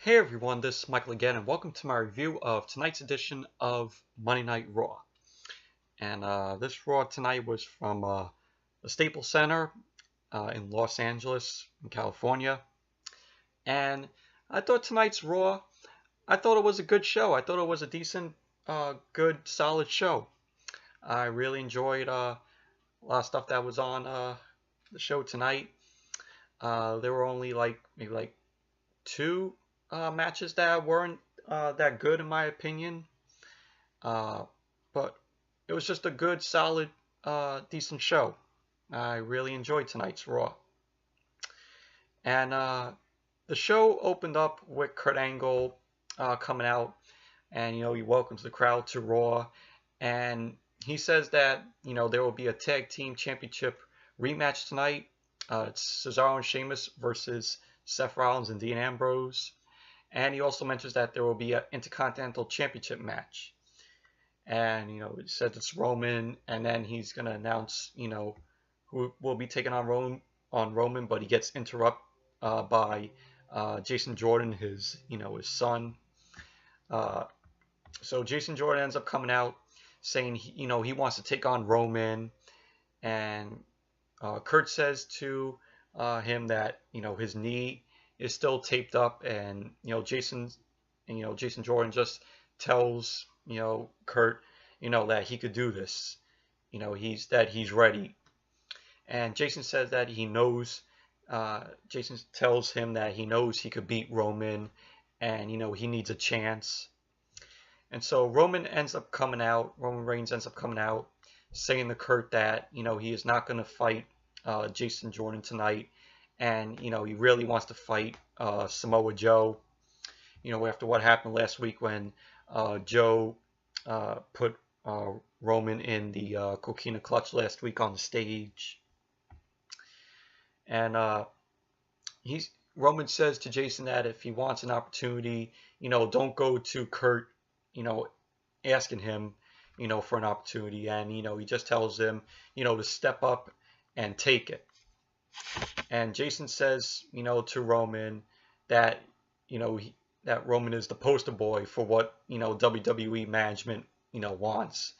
Hey everyone, this is Michael again, and welcome to my review of tonight's edition of Monday Night Raw. And this Raw tonight was from the Staples Center in Los Angeles, in California. And I thought tonight's Raw, I thought it was a good show. I thought it was a decent, good, solid show. I really enjoyed a lot of stuff that was on the show tonight. There were only maybe two matches that weren't that good in my opinion, but it was just a good, solid, decent show. I really enjoyed tonight's Raw, and the show opened up with Kurt Angle coming out, and he welcomes the crowd to Raw, and he says that there will be a tag team championship rematch tonight. It's Cesaro and Sheamus versus Seth Rollins and Dean Ambrose. And he also mentions that there will be an Intercontinental Championship match. And, he says it's Roman, and then he's going to announce, who will be taking on Roman, but he gets interrupted by Jason Jordan, his son. So Jason Jordan ends up coming out saying, he wants to take on Roman. And Kurt says to him that, his knee is still taped up, and Jason Jordan just tells Kurt that he could do this, he's ready, and Jason says that he knows. Jason tells him that he knows he could beat Roman, and he needs a chance. And so Roman Reigns ends up coming out saying to Kurt that he is not going to fight Jason Jordan tonight. And, he really wants to fight Samoa Joe, after what happened last week when Joe put Roman in the Coquina Clutch last week on the stage. And Roman says to Jason that if he wants an opportunity, don't go to Kurt, asking him, for an opportunity. And, he just tells him, to step up and take it. And Jason says, to Roman that, that Roman is the poster boy for what, WWE management, wants.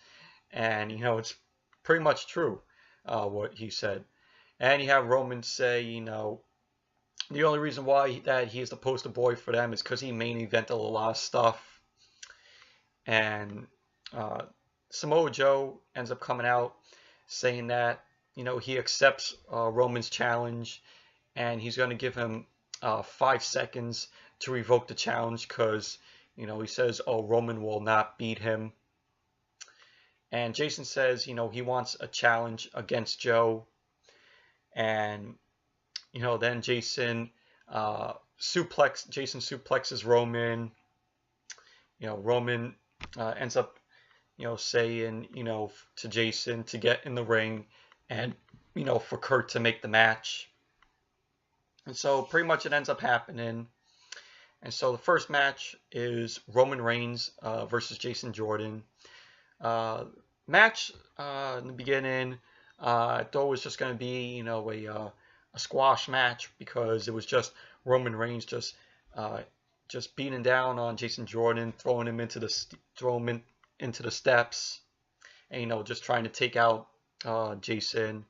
And, it's pretty much true, what he said. And you have Roman say, the only reason why that he is the poster boy for them is because he main evented a lot of stuff. And Samoa Joe ends up coming out saying that, he accepts Roman's challenge, and he's going to give him 5 seconds to revoke the challenge because, he says, Roman will not beat him. And Jason says, he wants a challenge against Joe. And, then Jason suplexes Roman. Roman ends up, saying, to Jason to get in the ring and, for Kurt to make the match. And so pretty much it ends up happening. And so the first match is Roman Reigns versus Jason Jordan. Match in the beginning, I thought it was just going to be, a squash match because it was just Roman Reigns just beating down on Jason Jordan, throwing him into the steps, and just trying to take out Jason.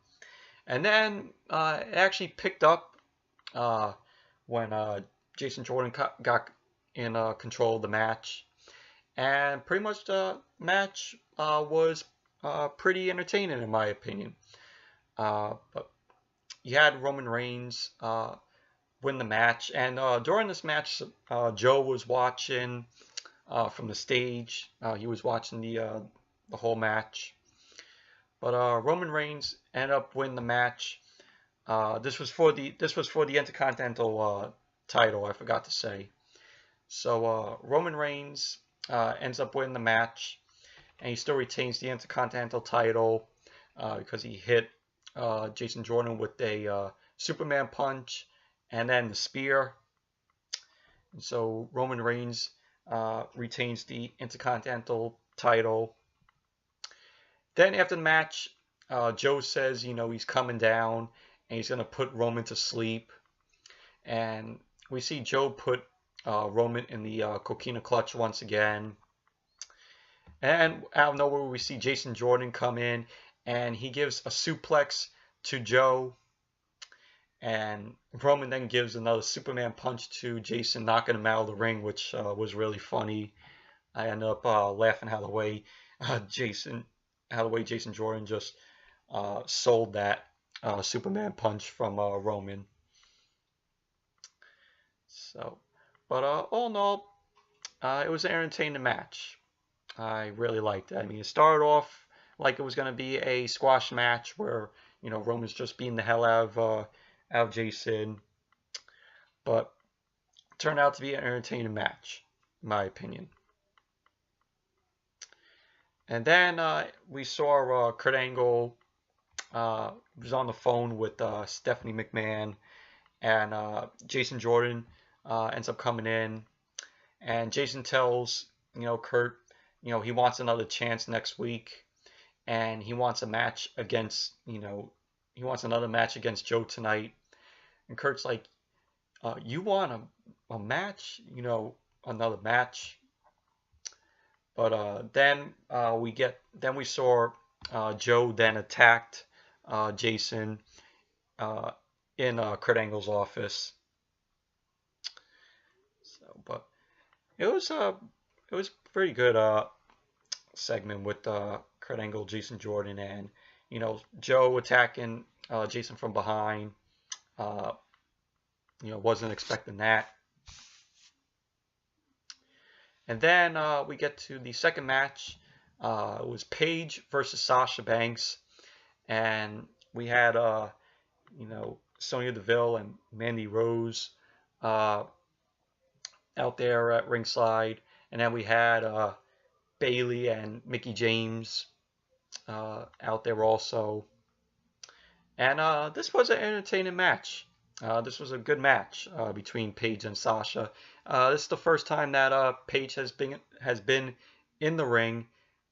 And then it actually picked up when Jason Jordan got in control of the match, and pretty much the match was pretty entertaining in my opinion. But you had Roman Reigns win the match, and during this match, Joe was watching from the stage. He was watching the whole match. But Roman Reigns ended up winning the match. This was for the Intercontinental title, I forgot to say. So Roman Reigns ends up winning the match, and he still retains the Intercontinental title because he hit Jason Jordan with a Superman punch and then the spear. And so Roman Reigns retains the Intercontinental title. Then after the match, Joe says, he's coming down and he's going to put Roman to sleep. And we see Joe put Roman in the Coquina Clutch once again. And out of nowhere, we see Jason Jordan come in, and he gives a suplex to Joe. And Roman then gives another Superman punch to Jason, knocking him out of the ring, which was really funny. I ended up laughing how the way Jason Jordan just sold that Superman punch from Roman. So, but all in all, it was an entertaining match. I really liked it. I mean, it started off like it was going to be a squash match where, you know, Roman's just beating the hell out of Jason, but it turned out to be an entertaining match, in my opinion. And then we saw Kurt Angle was on the phone with Stephanie McMahon, and Jason Jordan ends up coming in, and Jason tells, you know, Kurt, you know, he wants another chance next week, and he wants a match against, you know, he wants another match against Joe tonight. And Kurt's like, you want a match? You know, another match? But then we saw Joe then attacked Jason in Kurt Angle's office. So, but it was pretty good segment with Kurt Angle, Jason Jordan, and, you know, Joe attacking Jason from behind. You know, wasn't expecting that. And then we get to the second match. It was Paige versus Sasha Banks, and we had you know, Sonya Deville and Mandy Rose out there at ringside, and then we had Bayley and Mickie James out there also. And this was an entertaining match. This was a good match between Paige and Sasha. This is the first time that Paige has been in the ring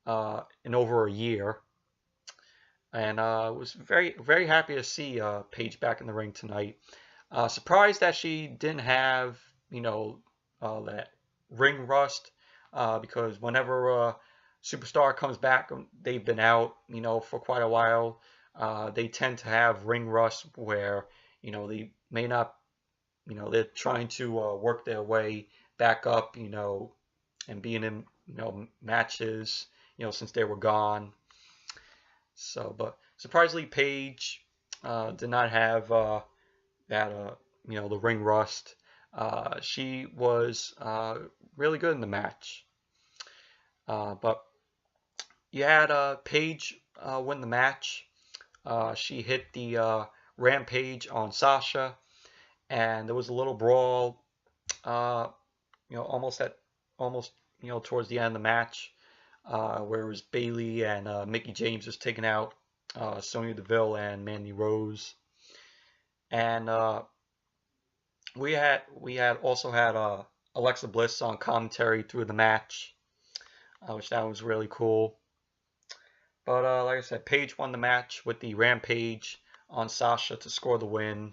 in over a year, and was very happy to see Paige back in the ring tonight. Surprised that she didn't have, you know, that ring rust, because whenever a superstar comes back, they've been out, you know, for quite a while. They tend to have ring rust where, you know, they may not, you know, they're trying to work their way back up, you know, and being in, you know, matches, you know, since they were gone. So, but surprisingly, Paige did not have that, you know, the ring rust. She was really good in the match. But you had Paige win the match. She hit the Rampage on Sasha, and there was a little brawl, you know, almost, you know, towards the end of the match, where it was Bayley and Mickie James just taking out Sonya Deville and Mandy Rose, and we also had Alexa Bliss on commentary through the match, which that was really cool. But like I said, Paige won the match with the Rampage on Sasha to score the win.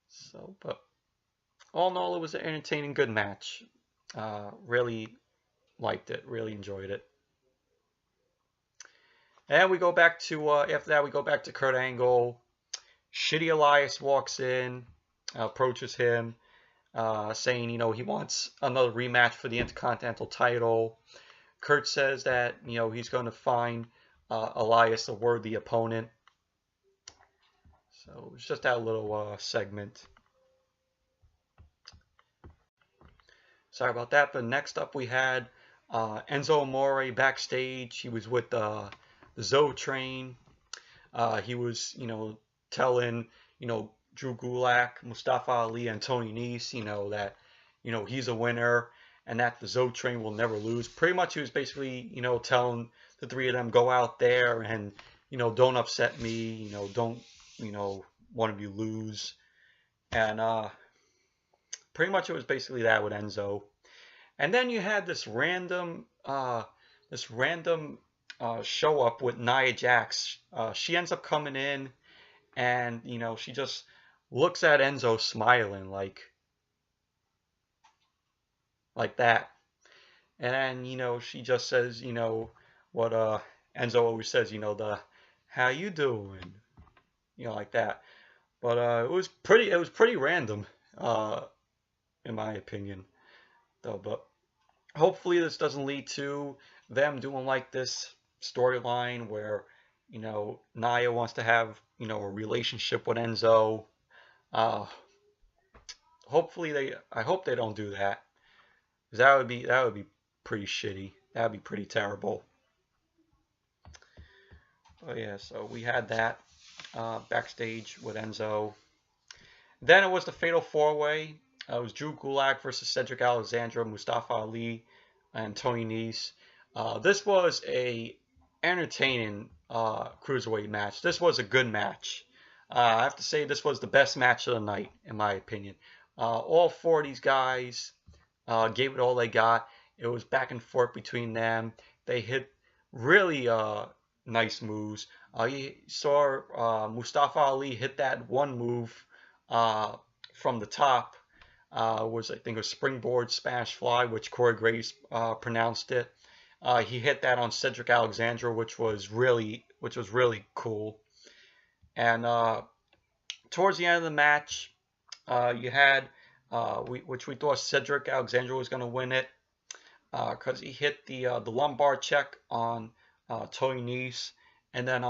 So, but all in all, it was an entertaining, good match. Really liked it, really enjoyed it. And we go back to, after that, we go back to Kurt Angle. Shitty Elias walks in, approaches him, saying, you know, he wants another rematch for the Intercontinental title. Kurt says that, you know, he's going to find Elias a worthy opponent. So it's just that little segment. Sorry about that. But next up we had Enzo Amore backstage. He was with the Zoe Train. He was, you know, telling, you know, Drew Gulak, Mustafa Ali, and Tony Nese, you know, that, you know, he's a winner and that the Zoe Train will never lose. Pretty much he was basically, you know, telling the three of them, go out there and, you know, don't upset me, you know, don't, you know, one of you lose. And pretty much it was basically that with Enzo. And then you had this random show up with Nia Jax. She ends up coming in, and, you know, she just looks at Enzo smiling like, like that. And she just says, what Enzo always says, the how you doing, like that. But it was pretty random, uh, in my opinion, though. But hopefully this doesn't lead to them doing like this storyline where, Nia wants to have, a relationship with Enzo. Uh, I hope they don't do that, because that would be pretty shitty. That would be pretty terrible. But yeah, so we had that backstage with Enzo. Then it was the Fatal 4-Way. It was Drew Gulak versus Cedric Alexander, Mustafa Ali, and Tony Nese. This was a entertaining cruiserweight match. This was a good match. I have to say this was the best match of the night, in my opinion. All four of these guys gave it all they got. It was back and forth between them. They hit really nice moves. You saw Mustafa Ali hit that one move from the top. Was I think a springboard Spanish fly, which Corey Graves pronounced it. He hit that on Cedric Alexander, which was really cool. And towards the end of the match, you had which we thought Cedric Alexander was going to win it, because he hit the lumbar check on Tony Nese, and then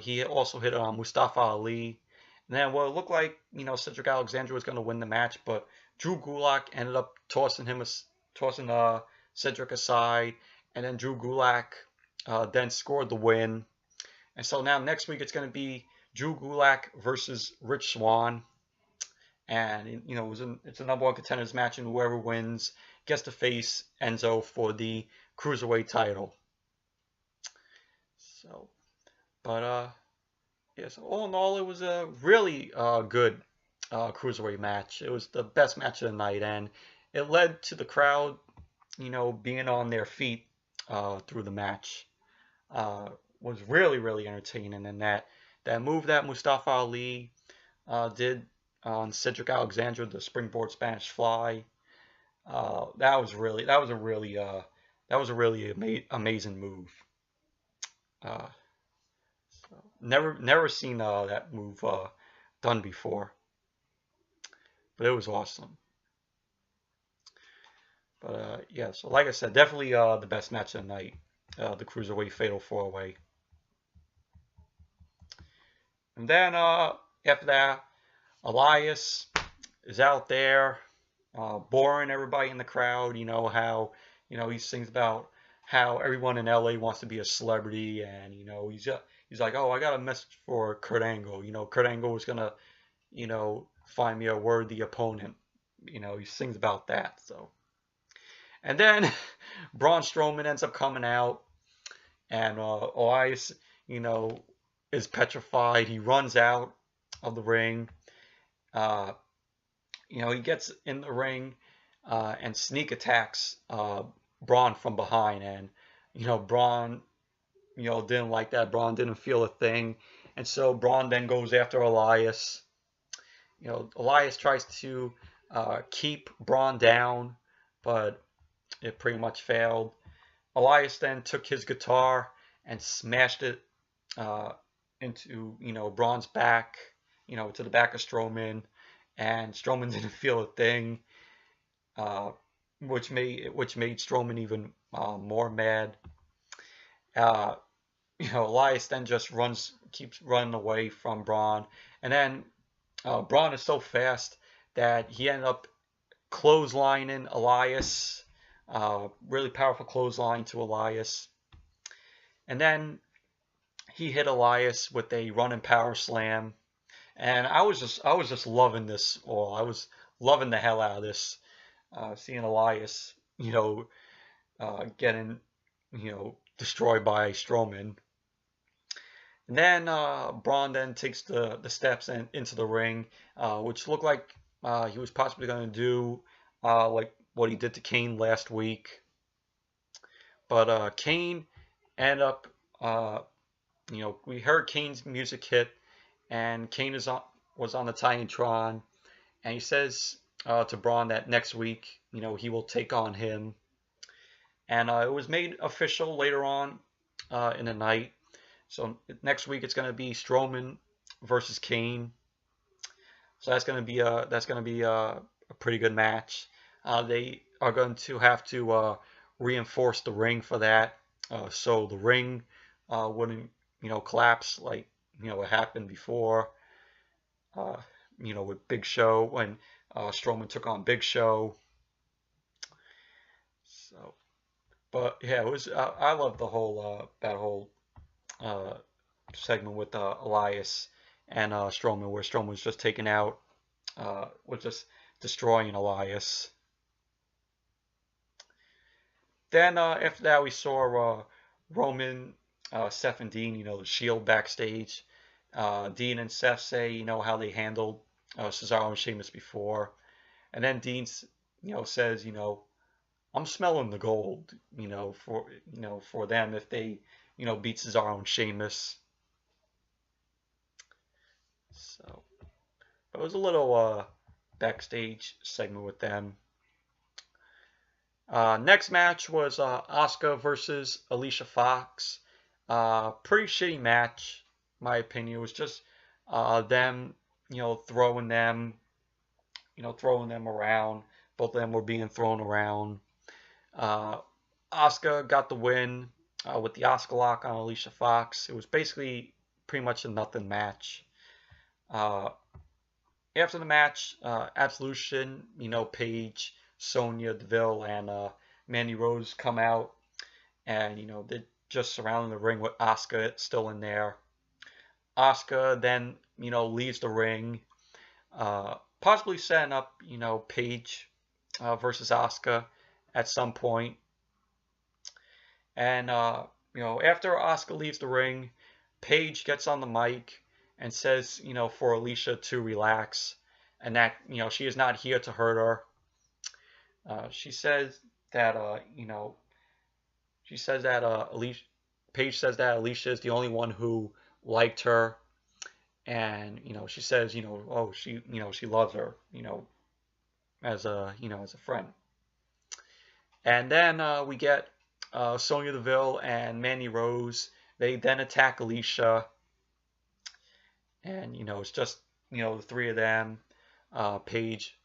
he also hit it on Mustafa Ali. And then what it looked like, Cedric Alexander was going to win the match, but Drew Gulak ended up tossing Cedric aside, and then Drew Gulak then scored the win. And so now next week it's going to be Drew Gulak versus Rich Swann. And it's a number one contenders match, and whoever wins gets to face Enzo for the cruiserweight title. So, but yeah. So all in all, it was a really good cruiserweight match. It was the best match of the night, and it led to the crowd, being on their feet through the match. Was really entertaining, and that move that Mustafa Ali did on Cedric Alexander, the springboard Spanish fly. That was a really amazing move. So never seen that move done before, but it was awesome. But yeah, so like I said, definitely the best match of the night, the Cruiserweight Fatal 4-Way. And then after that, Elias is out there, boring everybody in the crowd. How he sings about how everyone in LA wants to be a celebrity, and he's like, oh, I got a message for Kurt Angle. Kurt Angle was gonna find me a worthy opponent. He sings about that. So, and then Braun Strowman ends up coming out, and Elias is petrified. He runs out of the ring. He gets in the ring and sneak attacks Braun from behind, and Braun didn't like that. Braun didn't feel a thing, and so Braun then goes after Elias. Elias tries to keep Braun down, but it pretty much failed. Elias then took his guitar and smashed it into Braun's back, to the back of Strowman, and Strowman didn't feel a thing, which made Strowman even more mad. Elias then just keeps running away from Braun, and then Braun is so fast that he ended up clotheslining Elias, really powerful clothesline to Elias, and then he hit Elias with a running power slam. And I was just loving this all. I was loving the hell out of this, seeing Elias, getting, destroyed by Strowman. And then Braun then takes the steps into the ring, which looked like he was possibly going to do like what he did to Kane last week. But Kane ended up, we heard Kane's music hit, and Kane was on the Titantron, and he says to Braun that next week, he will take on him. And it was made official later on in the night. So next week it's going to be Strowman versus Kane. So that's going to be a pretty good match. They are going to have to reinforce the ring for that, so the ring wouldn't collapse like what happened before. Uh, with Big Show when Strowman took on Big Show. So, but yeah, it was. I love the whole that whole uh, segment with Elias and Strowman, where Strowman was just taking out, was just destroying Elias. Then after that, we saw Roman, Seth, and Dean, the Shield backstage. Dean and Seth say, how they handled Cesaro and Sheamus before. And then Dean, says, I'm smelling the gold, for them if they, beat Cesaro and Sheamus. So it was a little backstage segment with them. Next match was Asuka versus Alicia Fox. Pretty shitty match, in my opinion. It was just them, throwing them around. Both of them were being thrown around. Asuka got the win with the Asuka lock on Alicia Fox. It was basically pretty much a nothing match. After the match, Absolution, Paige, Sonya Deville, and Mandy Rose come out, and they're just surrounding the ring with Asuka still in there. Asuka then leaves the ring, possibly setting up Paige versus Asuka at some point. And after Asuka leaves the ring, Paige gets on the mic and says for Alicia to relax, and that she is not here to hurt her. She says that Alicia, Paige says that Alicia is the only one who liked her, and she says oh she loves her as a friend. And then we get Sonya Deville and Mandy Rose. They then attack Alicia, and it's just the three of them, Paige,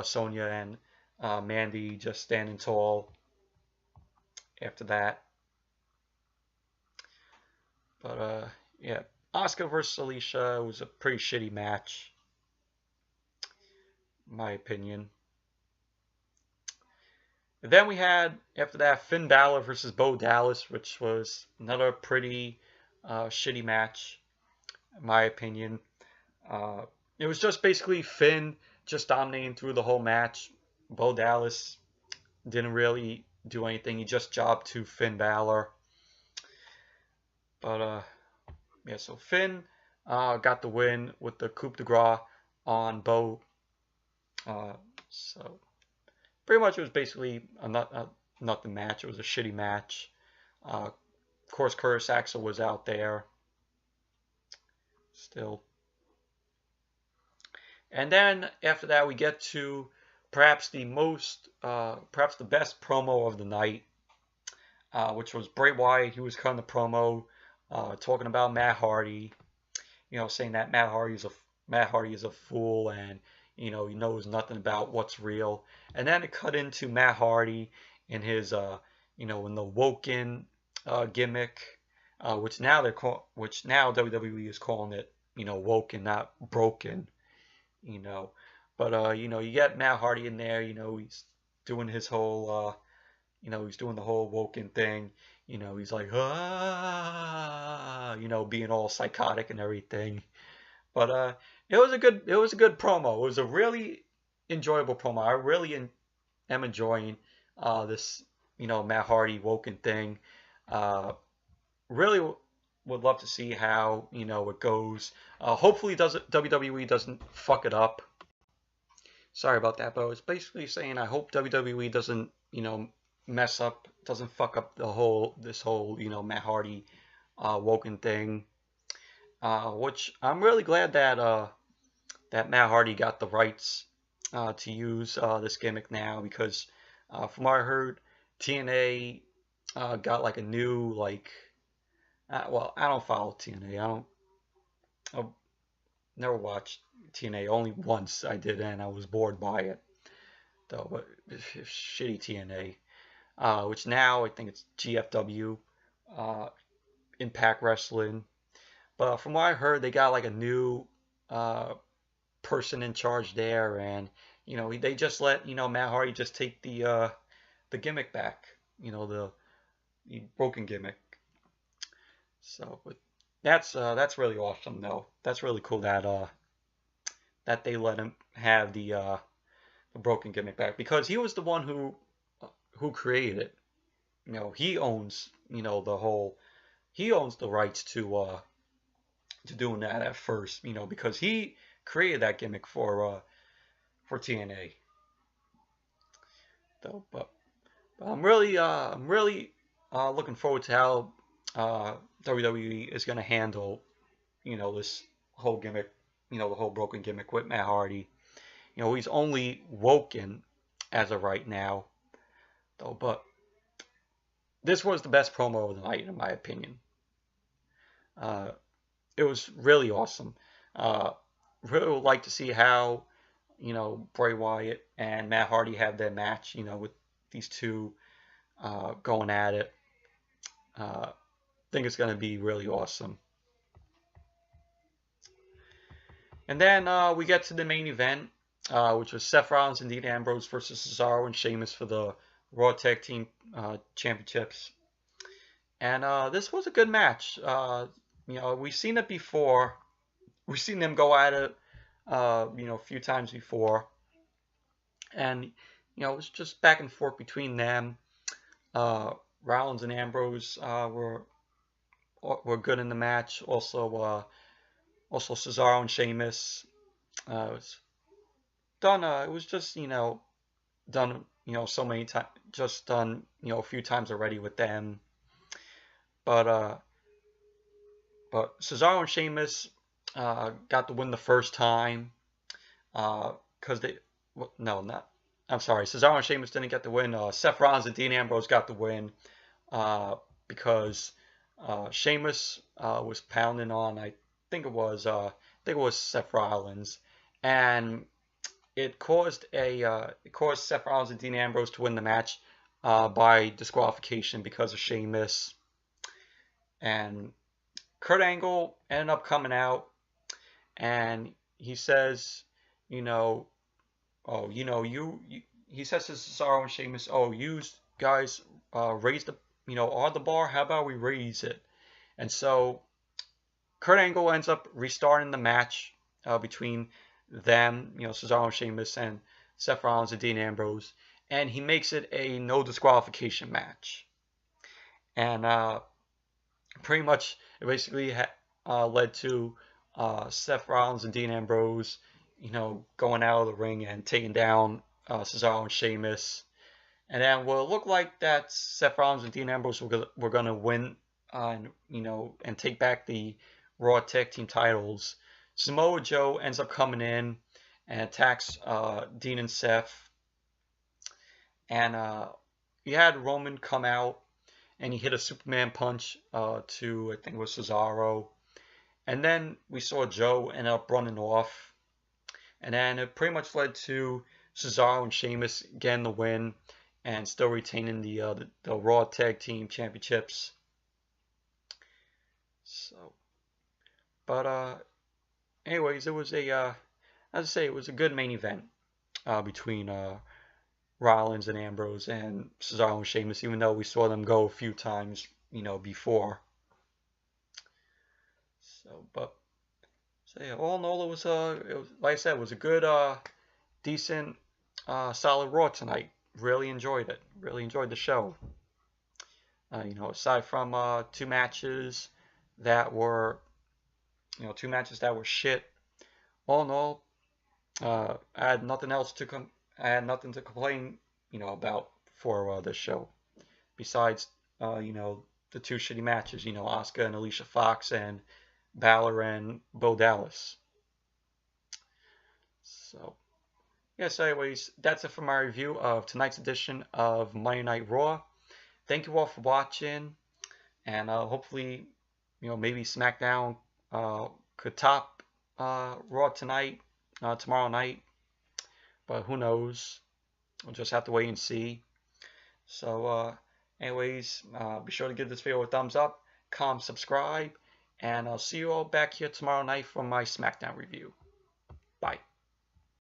Sonya, and Mandy just standing tall after that. But yeah, Asuka versus Alicia was a pretty shitty match, in my opinion. And then we had, after that, Finn Balor versus Bo Dallas, which was another pretty shitty match, in my opinion. It was just basically Finn just dominating through the whole match. Bo Dallas didn't really do anything. He just jobbed to Finn Balor. But yeah, so Finn got the win with the coup de grace on Bo. So pretty much it was basically a nothing match. It was a shitty match. Of course, Curtis Axel was out there still. And then after that, we get to perhaps the best promo of the night, which was Bray Wyatt. He was cutting the promo, talking about Matt Hardy, saying that Matt Hardy is a fool, and he knows nothing about what's real. And then it cut into Matt Hardy in his in the WOKEN gimmick, which now WWE is calling it WOKEN, not broken. But you get Matt Hardy in there. He's doing his whole he's doing the whole WOKEN thing. He's like being all psychotic and everything. But it was a good promo. It was a really enjoyable promo. I really am enjoying this Matt Hardy WOKEN thing. Really would love to see how it goes. Hopefully WWE doesn't fuck it up. Sorry about that, but I was basically saying I hope WWE doesn't mess up, doesn't fuck up this whole Matt Hardy WOKEN thing. Which I'm really glad that that Matt Hardy got the rights to use this gimmick now because from what I heard, TNA got like a new like. Well, I don't follow TNA. I never watched TNA. Only once I did, and I was bored by it. Though, but shitty TNA. Which now I think it's GFW, Impact Wrestling. But from what I heard, they got like a new person in charge there, and they just let Matt Hardy just take the gimmick back, the broken gimmick. So, but that's really awesome though. That's really cool that they let him have the broken gimmick back because he was the one who created it. He owns he owns the rights to doing that at first. Because he created that gimmick for TNA. Though, but I'm really looking forward to how WWE is going to handle this whole gimmick, the whole broken gimmick with Matt Hardy. He's only woken as of right now, though. But this was the best promo of the night, in my opinion. It was really awesome. Really would like to see how, Bray Wyatt and Matt Hardy have their match, with these two going at it. I think it's going to be really awesome. And then we get to the main event, which was Seth Rollins and Dean Ambrose versus Cesaro and Sheamus for the Raw Tag Team Championships. And this was a good match. We've seen it before. We've seen them go at it, a few times before. And, it was just back and forth between them. Rollins and Ambrose were good in the match. Also Cesaro and Sheamus. It was done. It was just done so many times. Just done a few times already with them. But Cesaro and Sheamus got the win the first time. Because I'm sorry. Cesaro and Sheamus didn't get the win. Seth Rollins and Dean Ambrose got the win. Because Sheamus was pounding on, I think it was Seth Rollins, and it caused Seth Rollins and Dean Ambrose to win the match by disqualification because of Sheamus. And Kurt Angle ended up coming out, and he says, he says to Cesaro and Sheamus, you guys raised the bar. How about we raise it? And so Kurt Angle ends up restarting the match between them, Cesaro and Sheamus, and Seth Rollins and Dean Ambrose, and he makes it a no disqualification match. And pretty much it basically led to Seth Rollins and Dean Ambrose, going out of the ring and taking down Cesaro and Sheamus. And then it looked like that Seth Rollins and Dean Ambrose were going to win and take back the Raw Tag Team titles. Samoa Joe ends up coming in and attacks Dean and Seth. And he had Roman come out and he hit a Superman punch to, I think it was Cesaro. And then we saw Joe end up running off. And then it pretty much led to Cesaro and Sheamus getting the win and still retaining the Raw Tag Team Championships. So, but anyways, it was as I say, it was a good main event between Rollins and Ambrose and Cesaro and Sheamus, even though we saw them go a few times, before. So yeah, all in all, it was like I said, it was a good, decent, solid Raw tonight. Really enjoyed it. Really enjoyed the show. Aside from two matches that were shit. All in all, I had nothing to complain, about for this show. Besides, the two shitty matches, Asuka and Alicia Fox and Balor and Bo Dallas. So, Yeah, so anyways, that's it for my review of tonight's edition of Monday Night Raw. Thank you all for watching, and hopefully, maybe SmackDown could top Raw tonight, tomorrow night, but who knows? We'll just have to wait and see. So, anyways, be sure to give this video a thumbs up, comment, subscribe, and I'll see you all back here tomorrow night for my SmackDown review.